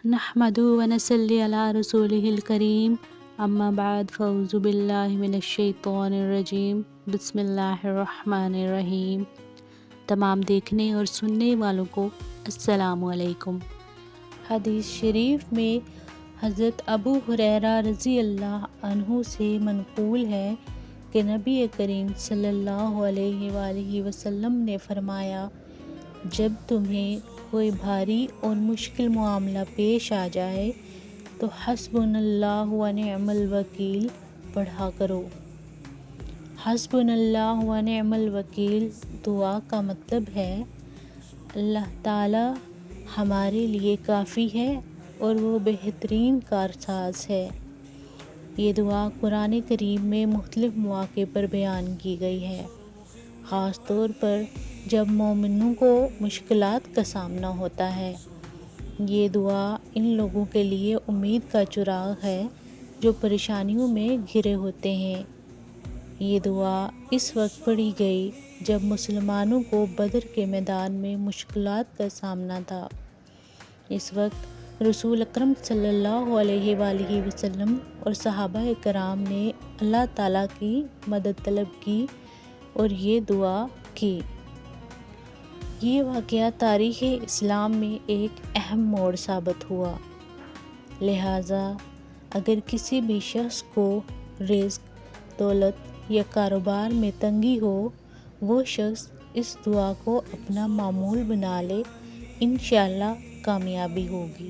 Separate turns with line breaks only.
نحمده ونصلي على رسوله الكريم اما بعد فاعوذ باللہ من الشیطان الرجیم بسم اللہ الرحمن الرحیم۔ تمام دیکھنے اور سننے والوں کو السلام علیکم۔ حدیث شریف میں حضرت ابو ہریرہ رضی اللہ عنہ سے منقول ہے کہ نبی کریم صلی اللہ علیہ وآلہ وسلم نے فرمایا، جب تمہیں کوئی بھاری اور مشکل معاملہ پیش آ جائے تو حسبنا اللہ و نعم الوکیل پڑھا کرو۔ حسبنا اللہ و نعم الوکیل دعا کا مطلب ہے اللہ تعالی ہمارے لیے کافی ہے اور وہ بہترین کارساز ہے۔ یہ دعا قرآن کریم میں مختلف مواقع پر بیان کی گئی ہے، خاص طور پر جب مومنوں کو مشکلات کا سامنا ہوتا ہے۔ یہ دعا ان لوگوں کے لیے امید کا چراغ ہے جو پریشانیوں میں گھرے ہوتے ہیں۔ یہ دعا اس وقت پڑھی گئی جب مسلمانوں کو بدر کے میدان میں مشکلات کا سامنا تھا۔ اس وقت رسول اکرم صلی اللہ علیہ وآلہ وسلم اور صحابہ کرام نے اللہ تعالیٰ کی مدد طلب کی اور یہ دعا کی۔ یہ واقعہ تاریخ اسلام میں ایک اہم موڑ ثابت ہوا، لہٰذا اگر کسی بھی شخص کو رزق، دولت یا کاروبار میں تنگی ہو، وہ شخص اس دعا کو اپنا معمول بنا لے، انشاءاللہ کامیابی ہوگی۔